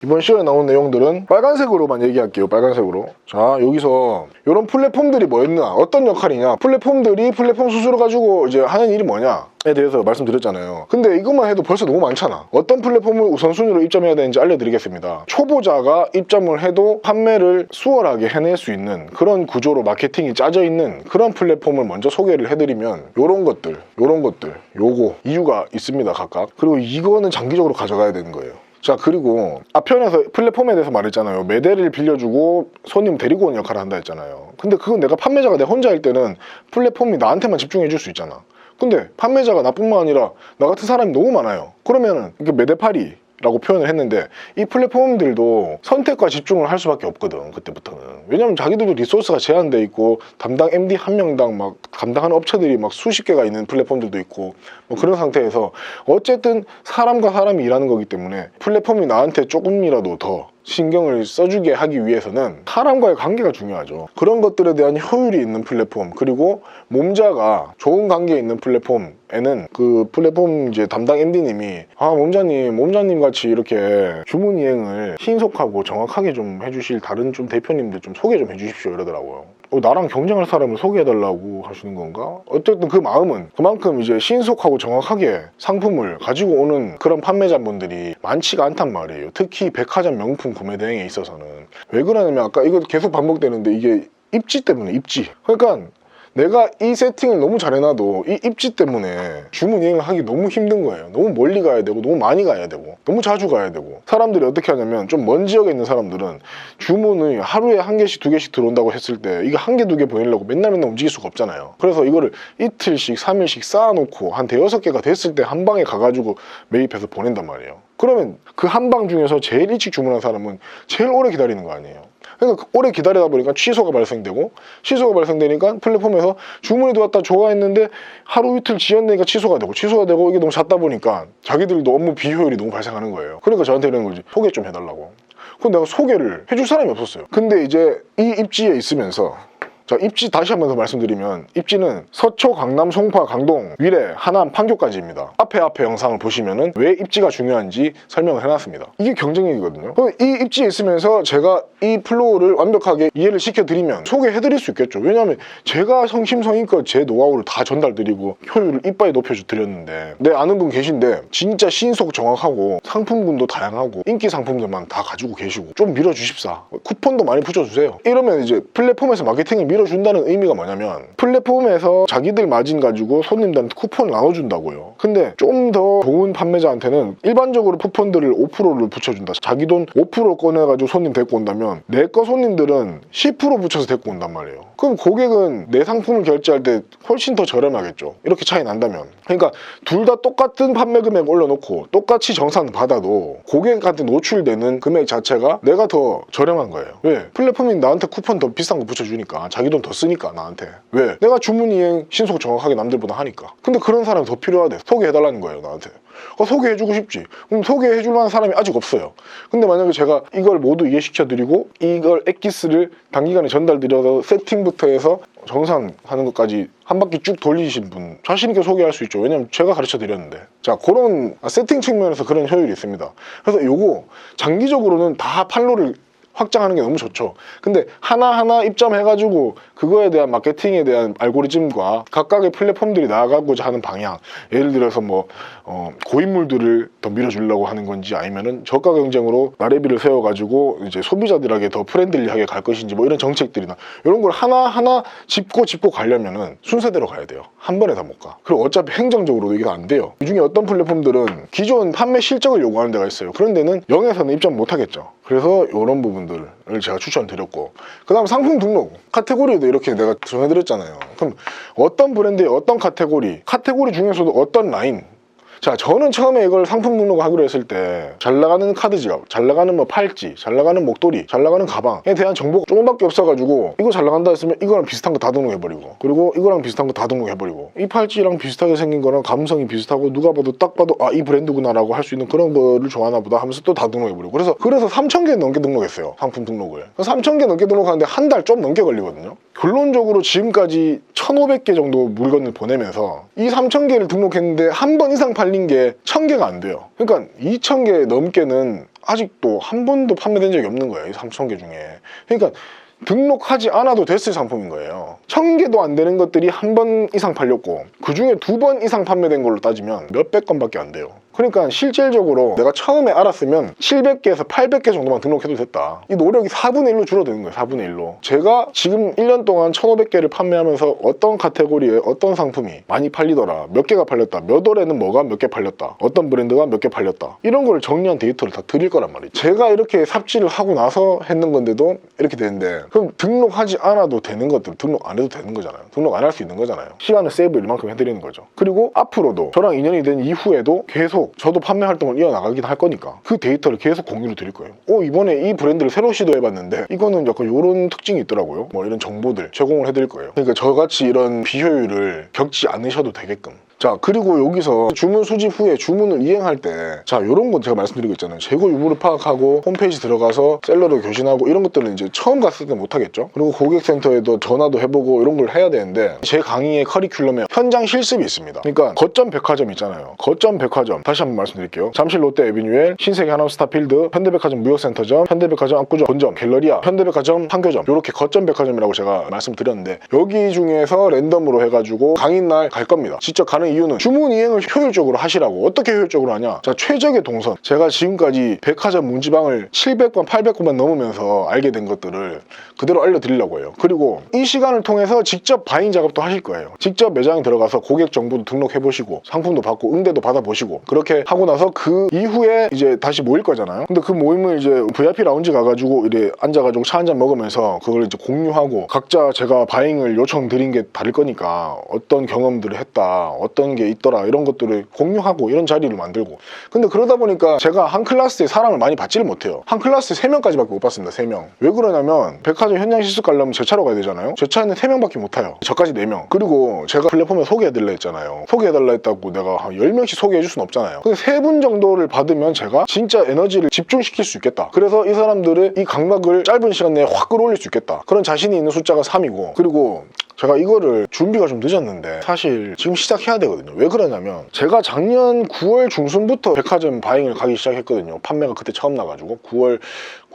이번 시간에 나온 내용들은 빨간색으로만 얘기할게요. 빨간색으로. 자, 여기서 이런 플랫폼들이 뭐였나, 어떤 역할이냐, 플랫폼들이 플랫폼 수수료 가지고 이제 하는 일이 뭐냐에 대해서 말씀드렸잖아요. 근데 이것만 해도 벌써 너무 많잖아. 어떤 플랫폼을 우선순위로 입점해야 되는지 알려드리겠습니다. 초보자가 입점을 해도 판매를 수월하게 해낼 수 있는 그런 구조로 마케팅이 짜져 있는 그런 플랫폼을 먼저 소개를 해드리면 요런 것들, 요거 이유가 있습니다, 각각. 그리고 이거는 장기적으로 가져가야 되는 거예요. 자, 그리고 앞편에서 플랫폼에 대해서 말했잖아요. 매대를 빌려주고 손님 데리고 오는 역할을 한다 했잖아요. 근데 그건 내가 판매자가 내 혼자일 때는 플랫폼이 나한테만 집중해 줄 수 있잖아. 근데 판매자가 나뿐만 아니라 나 같은 사람이 너무 많아요. 그러면은 이게 매대팔이 라고 표현을 했는데, 이 플랫폼들도 선택과 집중을 할 수밖에 없거든, 그때부터는. 왜냐면 자기들도 리소스가 제한돼 있고 담당 MD 한 명당 막 담당하는 업체들이 막 수십 개가 있는 플랫폼들도 있고 뭐 그런 상태에서 어쨌든 사람과 사람이 일하는 거기 때문에 플랫폼이 나한테 조금이라도 더 신경을 써주게 하기 위해서는 사람과의 관계가 중요하죠. 그런 것들에 대한 효율이 있는 플랫폼, 그리고 몸자가 좋은 관계에 있는 플랫폼에는 그 플랫폼 이제 담당 MD님이 몸자님 같이 이렇게 주문 이행을 신속하고 정확하게 좀 해주실 다른 좀 대표님들 좀 소개 좀 해주십시오 이러더라고요. 나랑 경쟁할 사람을 소개해달라고 하시는 건가? 어쨌든 그 마음은 그만큼 이제 신속하고 정확하게 상품을 가지고 오는 그런 판매자분들이 많지가 않단 말이에요. 특히 백화점 명품 구매 대행에 있어서는. 왜 그러냐면 아까 이거 계속 반복되는데 이게 입지 때문에, 입지. 그러니까 내가 이 세팅을 너무 잘해놔도 이 입지 때문에 주문 이행을 하기 너무 힘든 거예요. 너무 멀리 가야 되고 너무 많이 가야 되고 너무 자주 가야 되고. 사람들이 어떻게 하냐면 좀 먼 지역에 있는 사람들은 주문을 하루에 한 개씩 두 개씩 들어온다고 했을 때 이게 한 개 두 개 보내려고 맨날 움직일 수가 없잖아요. 그래서 이거를 이틀씩 3일씩 쌓아놓고 한 대여섯 개가 됐을 때 한 방에 가가지고 매입해서 보낸단 말이에요. 그러면 그 한 방 중에서 제일 일찍 주문한 사람은 제일 오래 기다리는 거 아니에요. 그러니까 오래 기다리다 보니까 취소가 발생되니까 플랫폼에서 주문이 들어왔다 좋아했는데 하루 이틀 지연되니까 취소가 되고 이게 너무 잦다 보니까 자기들도 업무 비효율이 너무 발생하는 거예요. 그러니까 저한테 이러는 거지. 소개 좀 해달라고. 그럼 내가 소개를 해줄 사람이 없었어요. 근데 이제 이 입지에 있으면서, 자, 입지 다시 한 번 더 말씀드리면 입지는 서초, 강남, 송파, 강동, 위례, 하남, 판교까지입니다. 앞에 영상을 보시면은 왜 입지가 중요한지 설명을 해놨습니다. 이게 경쟁력이거든요. 그럼 이 입지에 있으면서 제가 이 플로우를 완벽하게 이해를 시켜드리면 소개해드릴 수 있겠죠. 왜냐하면 제가 성심성의껏 제 노하우를 다 전달드리고 효율을 이빠이 높여드렸는데, 내 아는 분 계신데 진짜 신속 정확하고 상품군도 다양하고 인기 상품들만 다 가지고 계시고 좀 밀어주십사, 쿠폰도 많이 붙여주세요. 이러면 이제 플랫폼에서 마케팅을 밀어준다는 의미가 뭐냐면 플랫폼에서 자기들 마진 가지고 손님들한테 쿠폰을 나눠준다고요. 근데 좀 더 좋은 판매자한테는 일반적으로 쿠폰들을 5%를 붙여준다. 자기 돈 5% 꺼내가지고 손님 데리고 온다면 내 거 손님들은 10% 붙여서 데리고 온단 말이에요. 그럼 고객은 내 상품을 결제할 때 훨씬 더 저렴하겠죠. 이렇게 차이 난다면. 그러니까 둘 다 똑같은 판매 금액 올려놓고 똑같이 정산을 받아도 고객한테 노출되는 금액 자체가 내가 더 저렴한 거예요. 왜? 플랫폼이 나한테 쿠폰 더 비싼 거 붙여주니까. 자기 돈 더 쓰니까 나한테. 왜? 내가 주문 이행 신속 정확하게 남들보다 하니까. 근데 그런 사람이 더 필요하대. 소개해달라는 거예요, 나한테. 소개해주고 싶지. 그럼 소개해줄 만한 사람이 아직 없어요. 근데 만약에 제가 이걸 모두 이해시켜드리고 이걸 엑기스를 단기간에 전달드려서 세팅부터 해서 정산하는 것까지 한 바퀴 쭉 돌리신 분 자신있게 소개할 수 있죠. 왜냐면 제가 가르쳐드렸는데. 자, 그런 세팅 측면에서 그런 효율이 있습니다. 그래서 요거 장기적으로는 다 판로를 확장하는 게 너무 좋죠. 근데 하나하나 입점해가지고 그거에 대한 마케팅에 대한 알고리즘과 각각의 플랫폼들이 나아가고자 하는 방향, 예를 들어서 뭐 고인물들을 더 밀어주려고 하는 건지, 아니면은 저가 경쟁으로 나래비를 세워가지고 이제 소비자들에게 더 프렌들리하게 갈 것인지, 뭐 이런 정책들이나 이런 걸 하나하나 짚고 가려면은 순서대로 가야 돼요. 한 번에 다 못 가. 그리고 어차피 행정적으로도 이게 안 돼요. 이 중에 어떤 플랫폼들은 기존 판매 실적을 요구하는 데가 있어요. 그런 데는 0에서는 입점 못 하겠죠. 그래서 이런 부분들을 제가 추천드렸고, 그 다음 상품 등록 카테고리도 이렇게 내가 정해드렸잖아요. 그럼 어떤 브랜드의 어떤 카테고리 중에서도 어떤 라인. 자, 저는 처음에 이걸 상품 등록을 하기로 했을 때 잘 나가는 카드 지갑, 잘 나가는 뭐 팔찌, 잘 나가는 목도리, 잘 나가는 가방에 대한 정보가 조금밖에 없어가지고 이거 잘 나간다 했으면 이거랑 비슷한 거 다 등록해버리고, 그리고 이거랑 비슷한 거 다 등록해버리고, 이 팔찌랑 비슷하게 생긴 거랑 감성이 비슷하고 누가 봐도 딱 봐도 아, 이 브랜드구나 라고 할 수 있는 그런 거를 좋아하나 보다 하면서 또 다 등록해버리고. 그래서 3,000개 넘게 등록했어요, 상품 등록을. 3,000개 넘게 등록하는데 한 달 좀 넘게 걸리거든요. 결론적으로 지금까지 1,500개 정도 물건을 보내면서 이 3,000개를 등록했는데 한 번 이상 팔린 게 1,000개가 안 돼요. 그러니까 2,000개 넘게는 아직도 한 번도 판매된 적이 없는 거예요. 이 3,000개 중에. 그러니까 등록하지 않아도 됐을 상품인 거예요. 1,000개도 안 되는 것들이 한 번 이상 팔렸고 그 중에 2번 이상 판매된 걸로 따지면 몇백 건밖에 안 돼요. 그러니까 실질적으로 내가 처음에 알았으면 700개에서 800개 정도만 등록해도 됐다. 이 노력이 4분의 1로 줄어드는 거예요. 4분의 1로. 제가 지금 1년 동안 1,500개를 판매하면서 어떤 카테고리에 어떤 상품이 많이 팔리더라, 몇 개가 팔렸다, 몇 월에는 뭐가 몇 개 팔렸다, 어떤 브랜드가 몇 개 팔렸다, 이런 걸 정리한 데이터를 다 드릴 거란 말이죠. 제가 이렇게 삽질을 하고 나서 했는 건데도 이렇게 되는데, 그럼 등록하지 않아도 되는 것들 등록 안 해도 되는 거잖아요. 등록 안 할 수 있는 거잖아요. 시간을 세이브 이만큼 해드리는 거죠. 그리고 앞으로도 저랑 인연이 된 이후에도 계속 저도 판매 활동을 이어나가긴 할 거니까 그 데이터를 계속 공유를 드릴 거예요. 이번에 이 브랜드를 새로 시도해봤는데 이거는 약간 이런 특징이 있더라고요. 뭐 이런 정보들 제공을 해드릴 거예요. 그러니까 저같이 이런 비효율을 겪지 않으셔도 되게끔. 자, 그리고 여기서 주문 수집 후에 주문을 이행할 때, 자, 요런 건 제가 말씀드리고 있잖아요. 재고 유무를 파악하고 홈페이지 들어가서 셀러를 교신하고 이런 것들은 이제 처음 갔을 때 못하겠죠. 그리고 고객센터에도 전화도 해보고 이런 걸 해야 되는데, 제 강의의 커리큘럼에 현장 실습이 있습니다. 그러니까 거점 백화점 있잖아요. 거점 백화점 다시 한번 말씀드릴게요. 잠실 롯데 에비뉴엘, 신세계 하남 스타필드, 현대백화점 무역센터점, 현대백화점 압구정 본점, 갤러리아, 현대백화점 판교점, 이렇게 거점 백화점이라고 제가 말씀드렸는데, 여기 중에서 랜덤으로 해가지고 강의날 갈 겁니다. 직접 가는 이유는 주문 이행을 효율적으로 하시라고. 어떻게 효율적으로 하냐? 자, 최적의 동선. 제가 지금까지 백화점 문지방을 700번, 800번만 넘으면서 알게 된 것들을 그대로 알려드리려고 해요. 그리고 이 시간을 통해서 직접 바잉 작업도 하실 거예요. 직접 매장에 들어가서 고객 정보도 등록해보시고 상품도 받고 응대도 받아보시고, 그렇게 하고 나서 그 이후에 이제 다시 모일 거잖아요. 근데 그 모임을 이제 VIP 라운지 가가지고 이래 앉아가지고 차 한잔 먹으면서 그걸 이제 공유하고, 각자 제가 바잉을 요청드린 게 다를 거니까 어떤 경험들을 했다, 어떤 게 있더라, 이런 것들을 공유하고 이런 자리를 만들고. 근데 그러다 보니까 제가 한 클래스에 사람을 많이 받지를 못해요. 한 클래스에 3명까지밖에 못 받습니다. 3명. 왜 그러냐면 백화점 현장 실습 가려면 제 차로 가야 되잖아요. 제 차에는 3명밖에 못 타요. 저까지 4명. 그리고 제가 플랫폼에 소개해달라 했잖아요. 소개해달라 했다고 내가 한 10명씩 소개해줄 수는 없잖아요. 근데 3분 정도를 받으면 제가 진짜 에너지를 집중시킬 수 있겠다. 그래서 이 사람들의 이 감각을 짧은 시간 내에 확 끌어올릴 수 있겠다. 그런 자신이 있는 숫자가 3이고, 그리고 제가 이거를 준비가 좀 늦었는데 사실 지금 시작해야 되거든요. 왜 그러냐면 제가 작년 9월 중순부터 백화점 바잉을 가기 시작했거든요. 판매가 그때 처음 나가지고 9월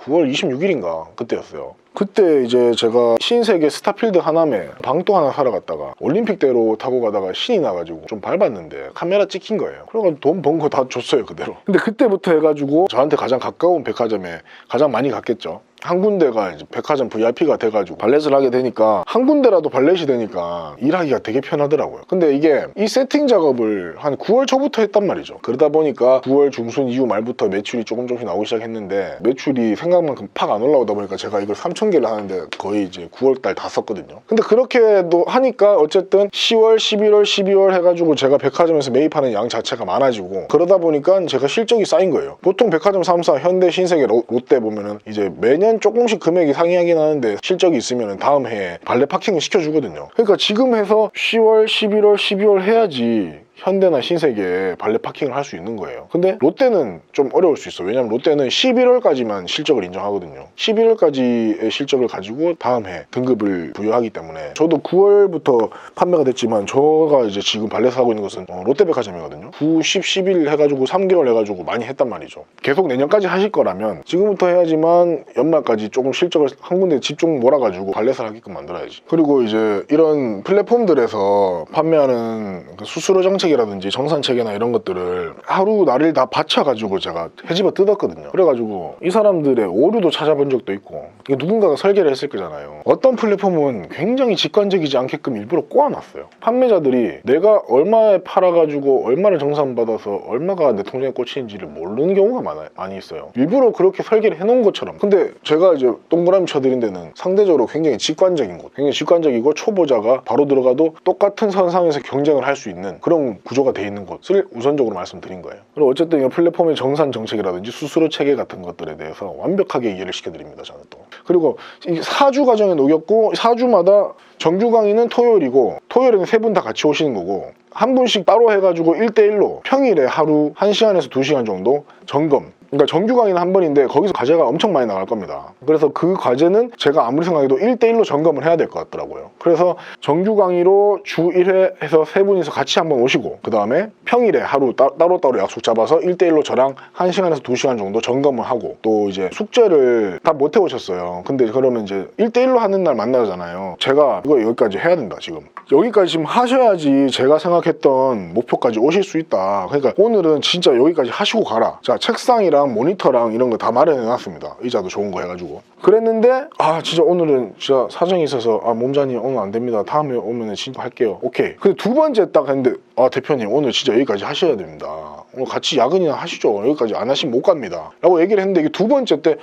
26일인가 그때였어요. 그때 이제 제가 신세계 스타필드 하남에 방또 하나 사러 갔다가 올림픽대로 타고 가다가 신이 나가지고 좀 밟았는데 카메라 찍힌 거예요. 그래가지고 돈 번 거 다 줬어요, 그대로. 근데 그때부터 해가지고 저한테 가장 가까운 백화점에 가장 많이 갔겠죠. 한 군데가 이제 백화점 VIP가 돼가지고 발렛을 하게 되니까, 한 군데라도 발렛이 되니까 일하기가 되게 편하더라고요. 근데 이게 이 세팅 작업을 한 9월 초부터 했단 말이죠. 그러다 보니까 9월 중순 이후 말부터 매출이 조금씩 나오기 시작했는데, 매출이 생각만큼 팍 안 올라오다 보니까 제가 이걸 3,000개를 하는데 거의 이제 9월달 다 썼거든요. 근데 그렇게도 하니까 어쨌든 10월, 11월, 12월 해가지고 제가 백화점에서 매입하는 양 자체가 많아지고, 그러다 보니까 제가 실적이 쌓인 거예요. 보통 백화점 3사, 현대, 신세계, 롯데 보면은 이제 매년 조금씩 금액이 상이하긴 하는데 실적이 있으면 다음 해에 발레 파킹을 시켜주거든요. 그러니까 지금 해서 10월, 11월, 12월 해야지 현대나 신세계에 발레 파킹을 할 수 있는 거예요. 근데 롯데는 좀 어려울 수 있어. 왜냐면 롯데는 11월까지만 실적을 인정하거든요. 11월까지의 실적을 가지고 다음 해 등급을 부여하기 때문에, 저도 9월부터 판매가 됐지만 저가 이제 지금 발렛을 하고 있는 것은 롯데백화점이거든요. 9, 10, 11 해가지고 3개월 해가지고 많이 했단 말이죠. 계속 내년까지 하실 거라면 지금부터 해야지만 연말까지 조금 실적을 한 군데 집중 몰아가지고 발렛을 하게끔 만들어야지. 그리고 이제 이런 플랫폼들에서 판매하는 수수료 정책이라든지 정산체계나 이런 것들을 하루 날일 다 받쳐가지고 제가 헤집어 뜯었거든요. 그래가지고 이 사람들의 오류도 찾아본 적도 있고, 이게 누군가가 설계를 했을 거잖아요. 어떤 플랫폼은 굉장히 직관적이지 않게끔 일부러 꼬아놨어요. 판매자들이 내가 얼마에 팔아가지고 얼마를 정산받아서 얼마가 내 통장에 꽂히는지를 모르는 경우가 많이 있어요. 일부러 그렇게 설계를 해놓은 것처럼. 근데 제가 이제 동그라미 쳐드린 데는 상대적으로 굉장히 직관적인 곳, 굉장히 직관적이고 초보자가 바로 들어가도 똑같은 선상에서 경쟁을 할 수 있는 그런 구조가 돼 있는 곳을 우선적으로 말씀드린 거예요. 그리고 어쨌든 이 플랫폼의 정산 정책이라든지 수수료 체계 같은 것들에 대해서 완벽하게 이해를 시켜드립니다, 저는 또. 그리고 이 4주 과정에 녹였고, 4주마다 정규 강의는 토요일이고, 토요일에는 3분 다 같이 오시는 거고, 한 분씩 따로 해가지고 1대1로 평일에 하루 1시간에서 2시간 정도 점검, 그러니까 정규 강의는 한 번인데 거기서 과제가 엄청 많이 나갈 겁니다. 그래서 그 과제는 제가 아무리 생각해도 1대1로 점검을 해야 될 것 같더라고요. 그래서 정규 강의로 주 1회 해서 3분이서 같이 한번 오시고, 그 다음에 평일에 하루 따로따로 약속 잡아서 1대1로 저랑 1시간에서 2시간 정도 점검을 하고, 또 이제 숙제를 다 못 해오셨어요. 근데 그러면 이제 1대1로 하는 날 만나잖아요. 제가 이거 여기까지 해야 된다. 지금 여기까지 지금 하셔야지 제가 생각했던 목표까지 오실 수 있다. 그러니까 오늘은 진짜 여기까지 하시고 가라. 자, 책상이랑 모니터랑 이런 거 다 마련해놨습니다. 의자도 좋은 거 해가지고. 그랬는데 진짜 오늘은 진짜 사정이 있어서 몸자님 오늘 안 됩니다. 다음에 오면 진짜 할게요. 오케이. 근데 두 번째 딱 했는데 대표님 오늘 진짜 여기까지 하셔야 됩니다. 오늘 같이 야근이나 하시죠. 여기까지 안 하시면 못 갑니다. 라고 얘기를 했는데, 이게 두 번째 때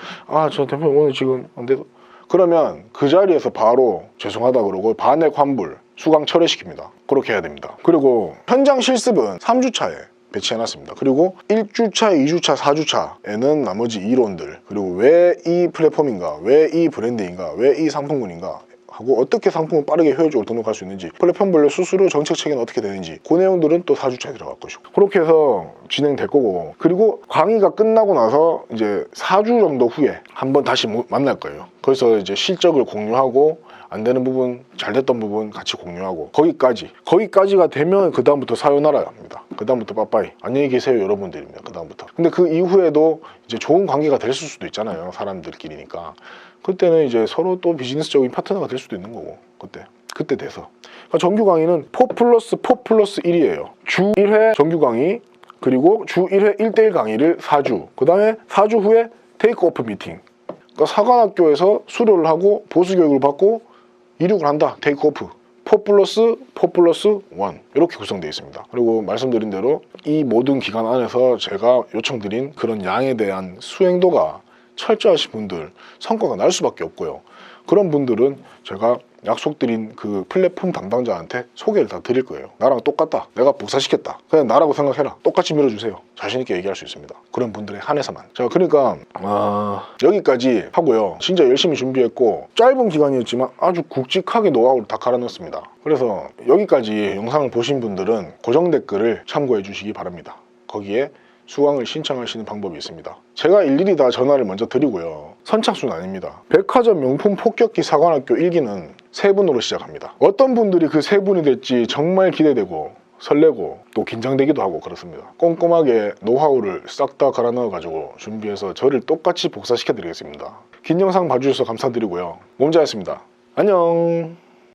저 대표님 오늘 지금 안 돼도, 그러면 그 자리에서 바로 죄송하다 그러고 반액 환불, 수강 철회시킵니다. 그렇게 해야 됩니다. 그리고 현장 실습은 3주차에 배치해놨습니다. 그리고 1주차, 2주차, 4주차에는 나머지 이론들, 그리고 왜 이 플랫폼인가, 왜 이 브랜드인가, 왜 이 상품군인가 하고 어떻게 상품을 빠르게 효율적으로 등록할 수 있는지, 플랫폼별로 수수료 정책 체계는 어떻게 되는지, 그 내용들은 또 4주차에 들어갈 것이고, 그렇게 해서 진행될 거고, 그리고 강의가 끝나고 나서 이제 4주 정도 후에 한번 다시 만날 거예요. 그래서 이제 실적을 공유하고, 안 되는 부분, 잘 됐던 부분 같이 공유하고, 거기까지가 되면 그 다음부터 사요나라입니다. 그 다음부터 빠빠이, 안녕히 계세요 여러분들입니다. 그 다음부터. 근데 그 이후에도 이제 좋은 관계가 됐을 수도 있잖아요. 사람들끼리니까. 그때는 이제 서로 또 비즈니스적인 파트너가 될 수도 있는 거고, 그때 돼서. 그러니까 정규 강의는 4+4+1이에요. 주 1회 정규 강의, 그리고 주 1회 1대1 강의를 4주, 그 다음에 4주 후에 테이크오프 미팅. 그러니까 사관학교에서 수료를 하고 보수 교육을 받고 이륙을 한다. 테이크오프. 4+4+1 이렇게 구성되어 있습니다. 그리고 말씀드린 대로 이 모든 기간 안에서 제가 요청드린 그런 양에 대한 수행도가 철저하신 분들, 성과가 날 수밖에 없고요. 그런 분들은 제가 약속드린 그 플랫폼 담당자한테 소개를 다 드릴 거예요. 나랑 똑같다, 내가 복사시켰다, 그냥 나라고 생각해라, 똑같이 밀어주세요, 자신있게 얘기할 수 있습니다. 그런 분들에 한해서만. 자, 그러니까 여기까지 하고요. 진짜 열심히 준비했고 짧은 기간이었지만 아주 굵직하게 노하우를 다 갈아넣었습니다. 그래서 여기까지 영상을 보신 분들은 고정 댓글을 참고해 주시기 바랍니다. 거기에 수강을 신청하시는 방법이 있습니다. 제가 일일이 다 전화를 먼저 드리고요. 선착순 아닙니다. 백화점 명품 폭격기 사관학교 1기는 3분으로 시작합니다. 어떤 분들이 그 3분이 될지 정말 기대되고 설레고 또 긴장되기도 하고 그렇습니다. 꼼꼼하게 노하우를 싹 다 갈아 넣어가지고 준비해서 저를 똑같이 복사시켜 드리겠습니다. 긴 영상 봐주셔서 감사드리고요. 몸자였습니다. 안녕.